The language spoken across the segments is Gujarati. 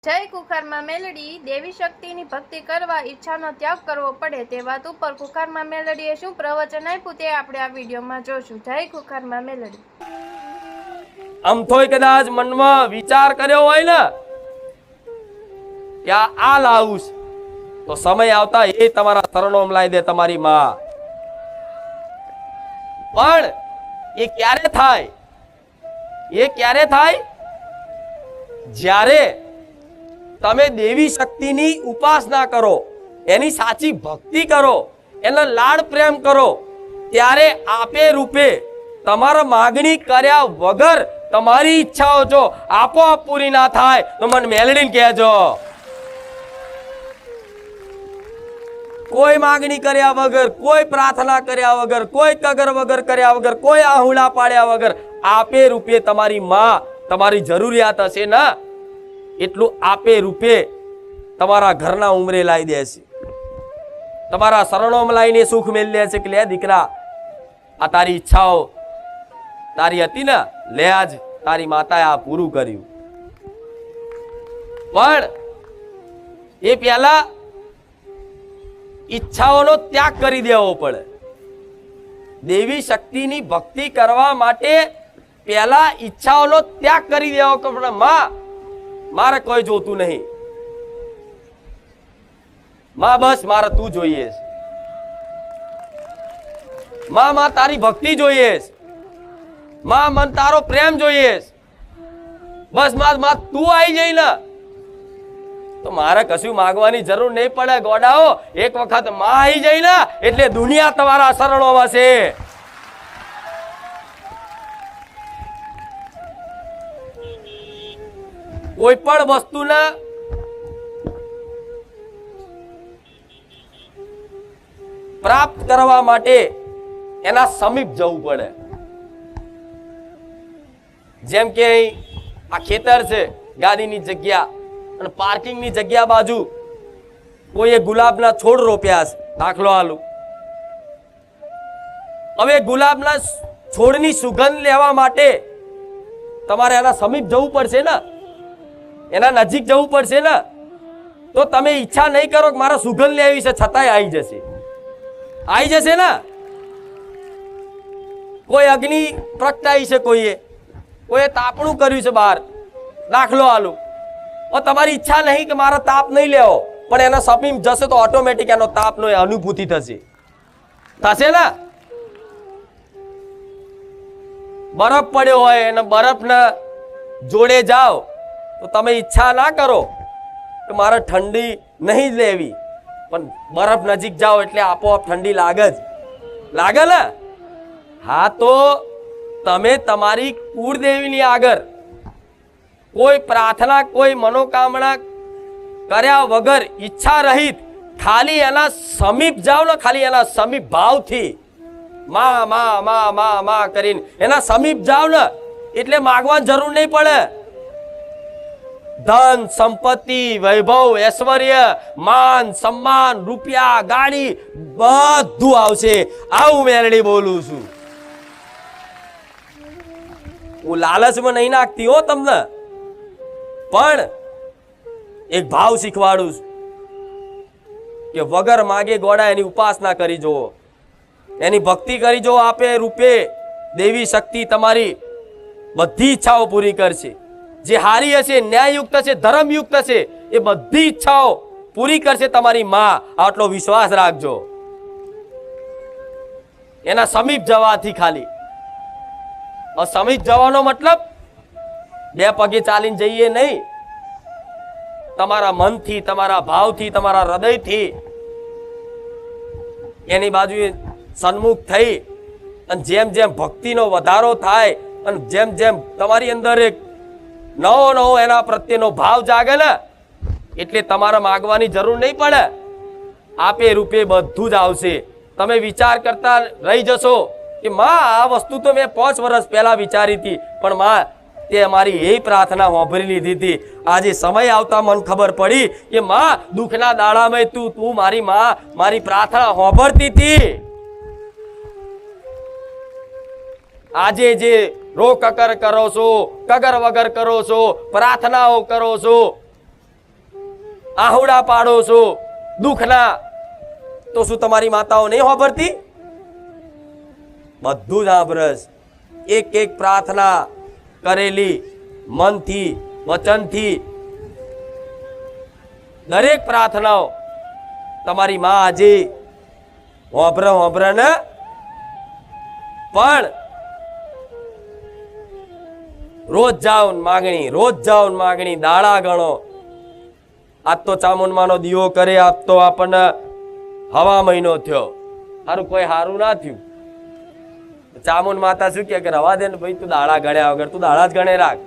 જય કુખારમાં મેલડી દેવી શક્તિની ભક્તિ કરવા ઈચ્છાનો ત્યાગ કરવો પડે તે વાત ઉપર કુખારમાં મેલડીએ શું પ્રવચન આપ્યું તે આપણે આ વિડીયોમાં જોશું. જય કુખારમાં મેલડી. આમ થોય કદાચ મનમાં વિચાર કર્યો હોય ને કે આ લાવું તો સમય આવતા એ તમારા શરણોમાં લાવી દે તમારી માં. પણ એ ક્યારે થાય? એ ક્યારે થાય? જ્યારે તમે દેવી શક્તિની ઉપાસના કરો, એની સાચી ભક્તિ કરો, એનો લાડ પ્રેમ કરો, ત્યારે આપે રૂપે તમારા માગણી કર્યા વગર તમારી ઈચ્છાઓ જો આપોઆપ પૂરી ના થાય તો મને મેલડીને કહેજો. કોઈ માગણી કર્યા વગર, કોઈ પ્રાર્થના કર્યા વગર, કોઈ કગર વગર કર્યા વગર, કોઈ આહુડા પાડ્યા વગર આપે રૂપે તમારી માં તમારી જરૂરિયાત હશે ને એટલું આપે રૂપે તમારા ઘરના ઉમરે લાવી દેશે, તમારા શરણોમાં લાવીને સુખ મેળવી લે છે કે લે દીકરા આ તારી ઈચ્છાઓ તારી હતી ને, લે આજ તારી માતાએ આ પૂરું કર્યું. પણ એ પહેલા ઈચ્છાઓનો ત્યાગ કરી દેવો પડે. દેવી શક્તિની ભક્તિ કરવા માટે પહેલા ઈચ્છાઓનો ત્યાગ કરી દેવો પડે. માં મારે કોઈ જોતું નહીં, માં બસ મારે તું જોઈએ, માં માં તારી ભક્તિ જોઈએ, માં મન તારો પ્રેમ જોઈએ, બસ માં તું આવી જઈ ને તો મારે કશું માંગવાની જરૂર નહીં પડે. ગોડાઓ એક વખત માં આવી જઈ ને એટલે દુનિયા તમારા શરણોમાં છે. કોઈ પણ વસ્તુના પ્રાપ્ત કરવા માટે એના સમીપ જવું પડે. જેમ કે આ ખેતર છે, ગાડીની જગ્યા અને પાર્કિંગની જગ્યા બાજુ કોઈએ ગુલાબના છોડ રોપ્યા છે, દાખલો આલું. હવે ગુલાબના છોડની સુગંધ લેવા માટે તમારે એના સમીપ જવું પડશે ને, એના નજીક જવું પડશે ને. તો તમે ઈચ્છા નહીં કરો કે મારે સુગંધ લેવી છે, છતાંય આવી જશે, આવી જશે ને. કોઈ અગ્નિ પ્રગટાઈ છે, કોઈએ તાપણું કર્યું છે બહાર, દાખલો આલું. તમારી ઈચ્છા નહીં કે મારા તાપ નહીં લેવો, પણ એના સમીપ જશે તો ઓટોમેટિક એનો તાપનો અનુભૂતિ થશે ને. બરફ પડ્યો હોય અને બરફના જોડે જાઓ તો તમે ઈચ્છા ના કરો કે મારે ઠંડી નહીં લેવી, પણ બરફ નજીક જાઓ એટલે આપોઆપ ઠંડી લાગે ને. હા, તો તમે તમારી કુળદેવીની આગળ કોઈ પ્રાર્થના, કોઈ મનોકામના કર્યા વગર ઈચ્છા રહિત ખાલી એના સમીપ જાઓ ને, ખાલી એના સમીપ ભાવથી માં માં માં માં માં કરીને એના સમીપ જાઓ ને એટલે માગવાની જરૂર નહીં પડે. ધન સંપત્તિ, વૈભવ, ઐશ્વર્ય, માન સન્માન, રૂપિયા, ગાડી બધું આવશે. આવું મેલડી બોલું છું. હું લાલચમાં નહીં નાખતી હો તમને, પણ એક ભાવ શીખવાડું છું કે વગર માગે ગોડા એની ઉપાસના કરી જુઓ, એની ભક્તિ કરી જુઓ. આપે રૂપે દેવી શક્તિ તમારી બધી ઈચ્છાઓ પૂરી કરશે. જે હારી હશે, ન્યાયયુક્ત હશે, ધર્મયુક્ત હશે, એ બધી ઈચ્છાઓ પૂરી કરશે તમારી માં. આટલો વિશ્વાસ રાખજો. એના સમીપ જવાથી ખાલી, સમીપ જવાનો મતલબ બે પગે ચાલીને જઈએ નહીં, તમારા મનથી, તમારા ભાવથી, તમારા હૃદયથી એની બાજુએ સન્મુખ થઈ અને જેમ જેમ ભક્તિનો વધારો થાય અને જેમ જેમ તમારી અંદર એક નવો એના પ્રત્યેનો ભાવ જાગે ને એટલે તમારે માગવાની જરૂર નહીં પડે. આપે રૂપે બધું જ આવશે. તમે વિચાર કરતા રહી જશો કે માં આ વસ્તુ તો મેં 5 વર્ષ પહેલા વિચારી હતી, પણ માં તે અમારી એ પ્રાર્થના સાંભળી લીધી હતી. આજે સમય આવતા મને ખબર પડી કે માં દુઃખના દાડામાં તું મારી માં મારી પ્રાર્થના સાંભળતી હતી. આજે જે રો કકર કરો છો, કગર વગર કરો છો, પ્રાર્થનાઓ કરો છો, આહુડા પાડો છો દુઃખના, તો શું તમારી માતાઓ નહીં સાંભળતી? બધું જ સાંભળસ. એક એક પ્રાર્થના કરેલી મનથી વચનથી, દરેક પ્રાર્થનાઓ તમારી માં આજે સાંભળે ને. પણ રોજ જાઓ માગણી, રોજ જાઓ માગણી, દાડા ગણો. આજ તો ચામુંડમાનો દીવો કરે, આજ તો આપણને હવા મહિનો થયો, સારું કોઈ સારું ના થયું. ચામુંડ માતા શું કે રવા દે ને ભાઈ, તું દાડા ગણ્યા વગર તું દાડા જ ગણે રાખ,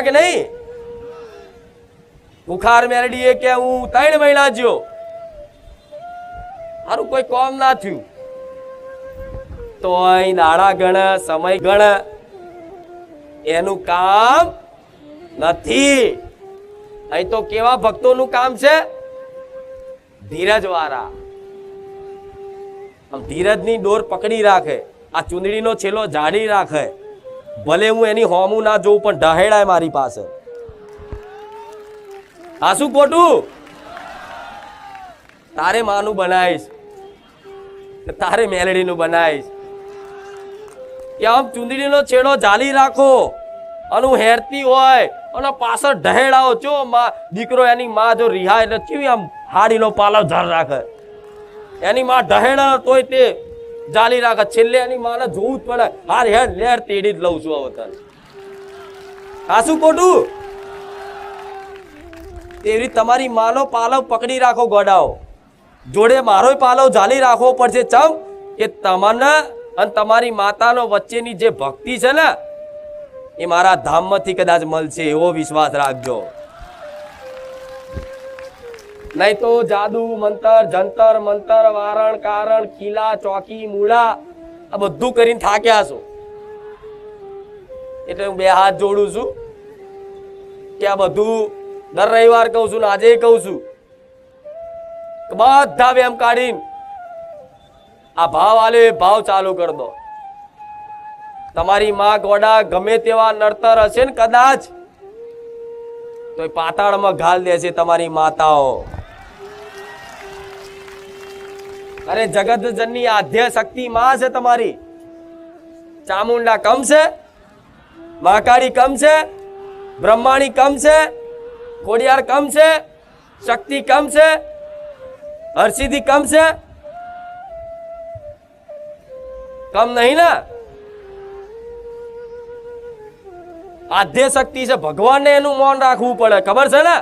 કે નહીં? બુખાર મેરડીએ કે હું 3 મહિના જ્યો, સારું કોઈ કોમ ના થયું, તો અહીં દાડા ગણ, સમય ગણ, એનું કામ નથી. અહીં તો કેવા ભક્તોનું કામ છે? ધીરજ વાળા. આમ ધીરજની ડોર પકડી રાખે, આ ચુંદડીનો છેલ્લો જાડી રાખે, ભલે હું એની હોમું ના જોઉં પણ ઢહેડાય મારી પાસે. આ શું ખોટું? તારે માનું બનાવીશ, તારે મેલડીનું બનાવીશ. કે આમ ચુંદડીનો છેડો જાલી રાખો, અને હેરતી હોય અને પાછળ ઢહેડાઓ છો. દીકરો એની માં જો રિહાય એટલે કેવી આમ હાડીનો પાલવ ઝાર રાખે, એની માં ઢહેડા તોય તે જાલી રાખે. છેલ્લે એની માને જોવું જ પડે, હાર હેર લેર તેડી જ લઉં છું હવે તને. આ શું ખોટું? એવી તમારી માનો પાલવ પકડી રાખો ગોડાઓ, જોડે મારો પાલવ જાલી રાખવો પડશે. ચમ કે તમને અને તમારી માતાનો વચ્ચેની જે ભક્તિ છે ને, એ મારા ધામમાંથી કદાચ મળશે, એવો વિશ્વાસ રાખજો. નહીં તો જાદુ મંતર જંતર મંતર વારણ કારણ કિલ્લા ચોકી મૂળા આ બધું કરીને થાક્યા છો. એટલે હું 2 હાથ જોડું છું કે આ બધું દર રવિવાર કહું છું ને આજે કહું છું, બધા વેમ કાઢીને આ ભાવ આલે ભાવ ચાલુ કરી દો. તમારી માં ગોડા ગમે તેવા નડતર હશે ને કદાચ, તો એ પાતાળમાં ઘાલ દેશે તમારી માતાઓ. અરે જગત જનની આદ્ય શક્તિ માં છે તમારી. ચામુંડા કમ છે? મહાકાળી કમ છે? બ્રહ્માણી કમ છે? ખોડિયાર કમ છે? શક્તિ કમ છે? હરસિદ્ધિ કમ છે? કમ નહીં ને. આદ્ય શક્તિ છે, ભગવાનને એનું મૌન રાખવું પડે, ખબર છે ને?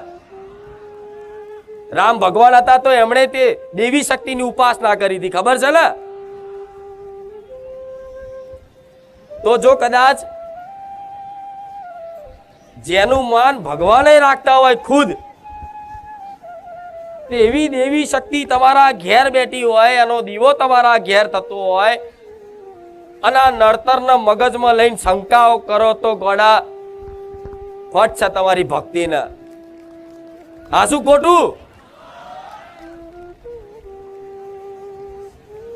રામ ભગવાન હતા તો એમણે તે દેવી શક્તિની ઉપાસના કરી હતી, ખબર છે ને? તો જો કદાચ જેનું માન ભગવાને રાખતા હોય ખુદ, એવી દેવી શક્તિ તમારા ઘેર બેઠી હોય, એનો દીવો તમારા ઘેર થતો હોય, અને આ નડતરના મગજમાં લઈને શંકાઓ કરો તો ગોડા ફટ છે તમારી ભક્તિને. આ શું ખોટું?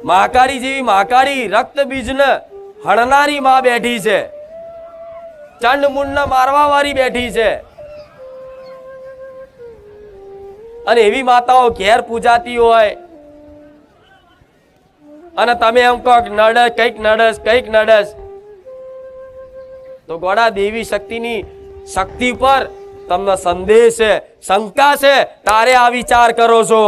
મહાકાળી જેવી મહાકાળી રક્ત બીજને હણનારી માં બેઠી છે, ચંડ મુંડ મારવા વાળી બેઠી છે, અને એવી માતાઓ ઘેર પૂજાતી હોય અને તમે એમ કહો નડસ કઈક નડસ કઈક નડસ, તો ગોડા દેવી શક્તિની શક્તિ પર તમને સંદેહ છે, શંકા છે, તારે આ વિચાર કરો છો.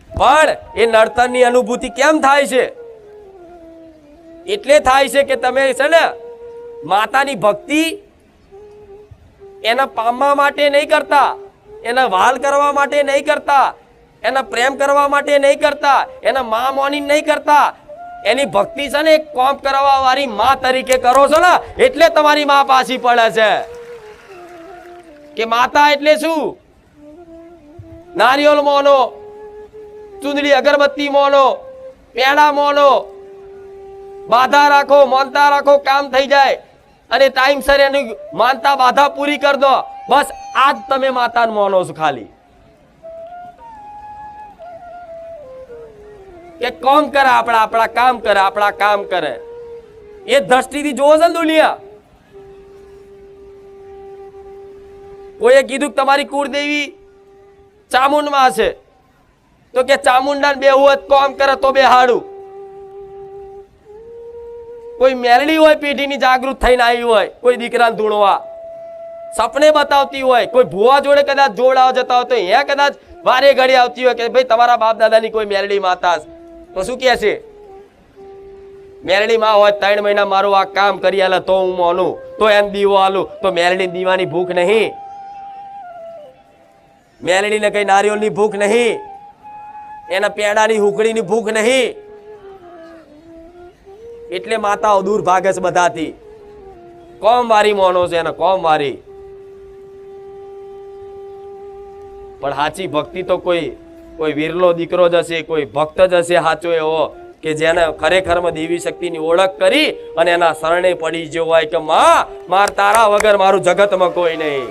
પણ એ નડતરની અનુભૂતિ કેમ થાય છે? એટલે થાય છે કે તમે છે ને માતાની ભક્તિ એના પામવા માટે નહીં કરતા, એના વાલ કરવા માટે નહીં કરતા, એના પ્રેમ કરવા માટે નહીં કરતા, એના માં મોની નહીં કરતા. એની ભક્તિ છે ને એક કોમ કરવા વાળી માં તરીકે કરો છો ને, એટલે તમારી માં પાછી પડે છે. કે માતા એટલે શું? નારિયેળ મોનો, ચુંદડી અગરબત્તી મોનો, પેડા મોનો, બાધા રાખો, માનતા રાખો, કામ થઈ જાય, અને ટાઈમસર એની માનતા બાધા પૂરી કરી દો. બસ આજ તમે માતાને માનો છો ખાલી. કે કોમ કરે આપણા કામ કરે, આપણા કામ કરે, એ દ્રષ્ટિથી જોવો છે ને દુનિયા. કોઈએ કીધું કે તમારી કુળદેવી ચામુંડમાં છે, તો કે ચામુંડા બેહું હોય કોમ કરે તો બેહાડું. કોઈ મેલડી હોય પેઢીની જાગૃત થઈને આવી હોય, કોઈ દીકરાને ધૂણવા સપને બતાવતી હોય, કોઈ ભુવા જોડે કદાચ જોડાવા જતા હોય તો અહીંયા કદાચ વારે ઘડી આવતી હોય કે ભાઈ તમારા બાપ દાદાની કોઈ મેલડી માતા છે, તો શું કહે છે? મેલડી માં હોય 3 મહિના મારું આ કામ કરી આલે તો હું માનું, તો એમ દીવો આલું. તો મેલડી દીવાની ભૂખ નહીં, મેલડીને કઈ નારિયેળની ભૂખ નહીં, એના પેડાની હુકડીની ભૂખ નહીં. એટલે માતાઓ દૂર ભાગે છે બધાથી. કોમ વારી મોનો છે એને કોમ વારી. પણ સાચી ભક્તિ તો કોઈ વિરલો દીકરો જ હશે, કોઈ ભક્ત જ હશે સાચો એવો કે જેને ખરેખરમાં દેવી શક્તિની ઓળખ કરી અને એના શરણે પડી ગયો હોય કે માં, માર તારા વગર મારું જગતમાં કોઈ નહીં.